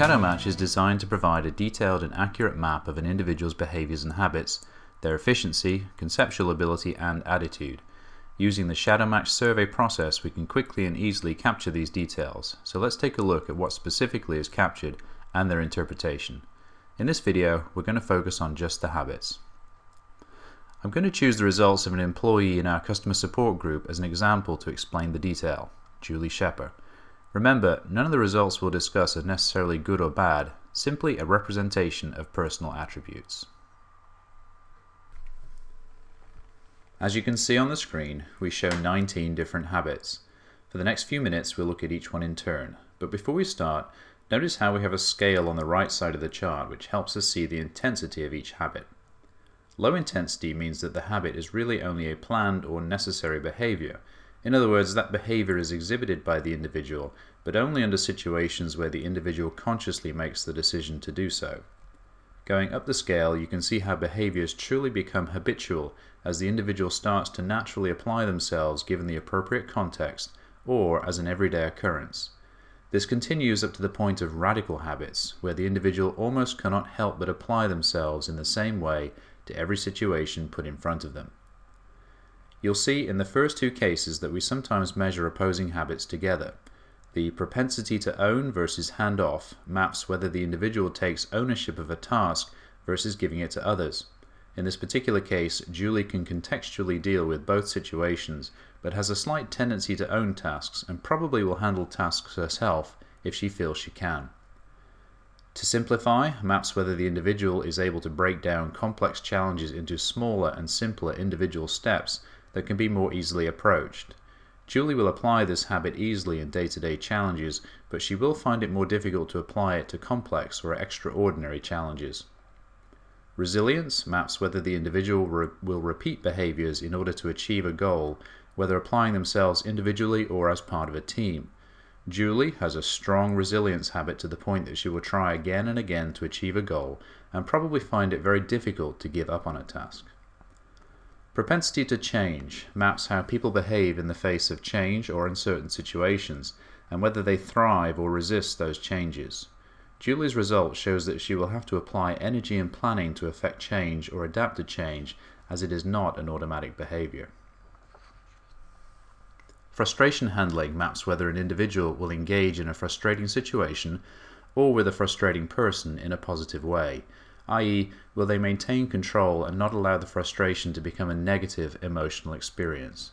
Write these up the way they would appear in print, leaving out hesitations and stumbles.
Shadowmatch is designed to provide a detailed and accurate map of an individual's behaviors and habits, their efficiency, conceptual ability, and attitude. Using the Shadowmatch survey process, we can quickly and easily capture these details. So let's take a look at what specifically is captured and their interpretation. In this video, we're going to focus on just the habits. I'm going to choose the results of an employee in our customer support group as an example to explain the detail, Julie Shepper. Remember, none of the results we'll discuss are necessarily good or bad, simply a representation of personal attributes. As you can see on the screen, we show 19 different habits. For the next few minutes, we'll look at each one in turn. But before we start, notice how we have a scale on the right side of the chart which helps us see the intensity of each habit. Low intensity means that the habit is really only a planned or necessary behavior. In other words, that behavior is exhibited by the individual, but only under situations where the individual consciously makes the decision to do so. Going up the scale, you can see how behaviors truly become habitual as the individual starts to naturally apply themselves given the appropriate context or as an everyday occurrence. This continues up to the point of radical habits, where the individual almost cannot help but apply themselves in the same way to every situation put in front of them. You'll see in the first two cases that we sometimes measure opposing habits together. The propensity to own versus hand off maps whether the individual takes ownership of a task versus giving it to others. In this particular case, Julie can contextually deal with both situations, but has a slight tendency to own tasks and probably will handle tasks herself if she feels she can. To simplify maps whether the individual is able to break down complex challenges into smaller and simpler individual steps that can be more easily approached. Julie will apply this habit easily in day-to-day challenges, but she will find it more difficult to apply it to complex or extraordinary challenges. Resilience maps whether the individual will repeat behaviors in order to achieve a goal, whether applying themselves individually or as part of a team. Julie has a strong resilience habit to the point that she will try again and again to achieve a goal and probably find it very difficult to give up on a task. Propensity to change maps how people behave in the face of change or in certain situations, and whether they thrive or resist those changes. Julie's result shows that she will have to apply energy and planning to affect change or adapt to change, as it is not an automatic behavior. Frustration handling maps whether an individual will engage in a frustrating situation or with a frustrating person in a positive way, i.e., will they maintain control and not allow the frustration to become a negative emotional experience.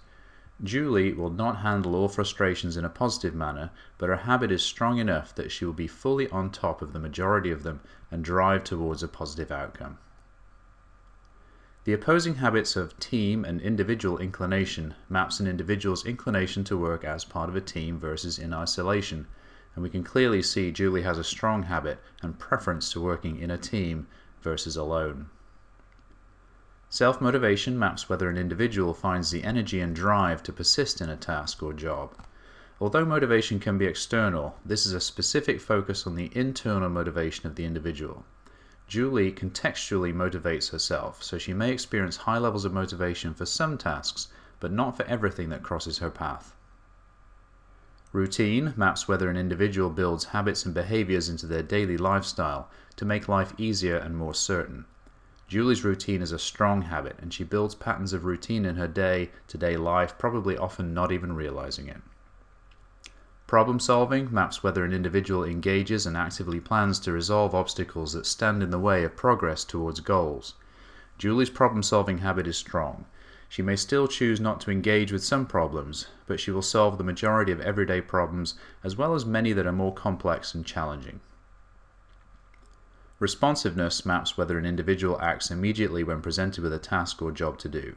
Julie will not handle all frustrations in a positive manner, but her habit is strong enough that she will be fully on top of the majority of them and drive towards a positive outcome. The opposing habits of team and individual inclination maps an individual's inclination to work as part of a team versus in isolation, and we can clearly see Julie has a strong habit and preference to working in a team versus alone. Self-motivation maps whether an individual finds the energy and drive to persist in a task or job. Although motivation can be external, this is a specific focus on the internal motivation of the individual. Julie contextually motivates herself, so she may experience high levels of motivation for some tasks, but not for everything that crosses her path. Routine maps whether an individual builds habits and behaviors into their daily lifestyle to make life easier and more certain. Julie's routine is a strong habit, and she builds patterns of routine in her day-to-day life, probably often not even realizing it. Problem solving maps whether an individual engages and actively plans to resolve obstacles that stand in the way of progress towards goals. Julie's problem solving habit is strong. She may still choose not to engage with some problems, but she will solve the majority of everyday problems as well as many that are more complex and challenging. Responsiveness maps whether an individual acts immediately when presented with a task or job to do.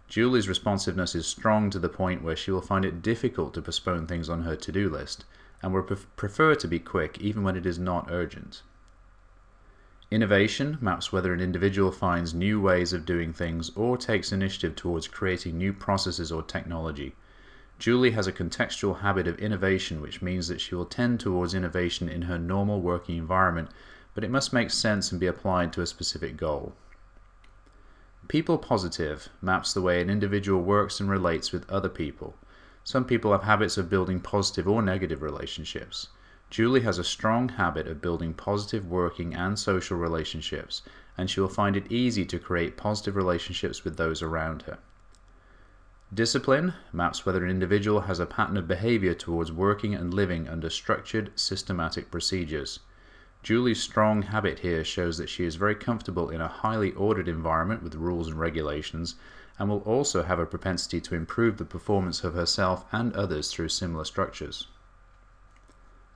Julie's responsiveness is strong to the point where she will find it difficult to postpone things on her to-do list, and will prefer to be quick even when it is not urgent. Innovation maps whether an individual finds new ways of doing things or takes initiative towards creating new processes or technology. Julie has a contextual habit of innovation, which means that she will tend towards innovation in her normal working environment, but it must make sense and be applied to a specific goal. People positive maps the way an individual works and relates with other people. Some people have habits of building positive or negative relationships. Julie has a strong habit of building positive working and social relationships, and she will find it easy to create positive relationships with those around her. Discipline maps whether an individual has a pattern of behavior towards working and living under structured, systematic procedures. Julie's strong habit here shows that she is very comfortable in a highly ordered environment with rules and regulations, and will also have a propensity to improve the performance of herself and others through similar structures.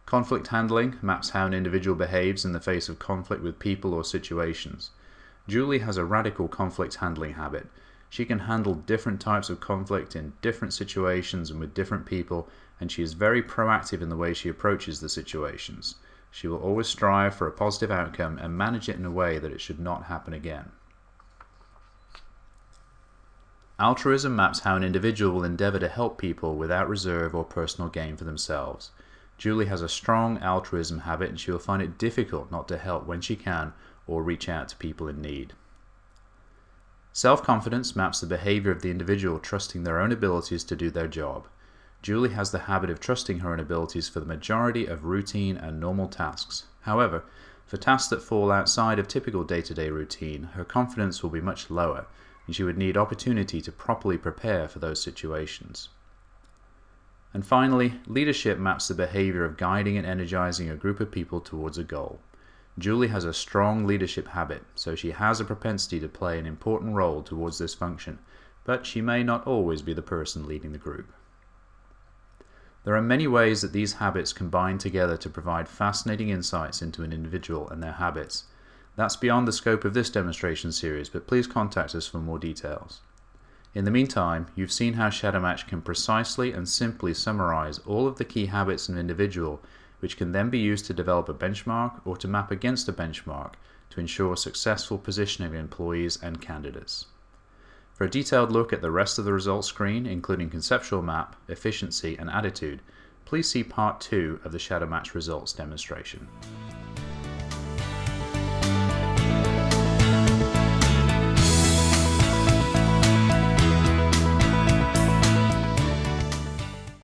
Conflict handling maps how an individual behaves in the face of conflict with people or situations. Julie has a radical conflict handling habit. She can handle different types of conflict in different situations and with different people, and she is very proactive in the way she approaches the situations. She will always strive for a positive outcome and manage it in a way that it should not happen again. Altruism maps how an individual will endeavor to help people without reserve or personal gain for themselves. Julie has a strong altruism habit, and she will find it difficult not to help when she can or reach out to people in need. Self-confidence maps the behavior of the individual trusting their own abilities to do their job. Julie has the habit of trusting her own abilities for the majority of routine and normal tasks. However, for tasks that fall outside of typical day-to-day routine, her confidence will be much lower, and she would need opportunity to properly prepare for those situations. And finally, leadership maps the behavior of guiding and energizing a group of people towards a goal. Julie has a strong leadership habit, so she has a propensity to play an important role towards this function, but she may not always be the person leading the group. There are many ways that these habits combine together to provide fascinating insights into an individual and their habits. That's beyond the scope of this demonstration series, but please contact us for more details. In the meantime, you've seen how Shadowmatch can precisely and simply summarize all of the key habits of an individual, which can then be used to develop a benchmark or to map against a benchmark to ensure successful positioning of employees and candidates. For a detailed look at the rest of the results screen, including conceptual map, efficiency, and attitude, please see Part 2 of the Shadowmatch results demonstration.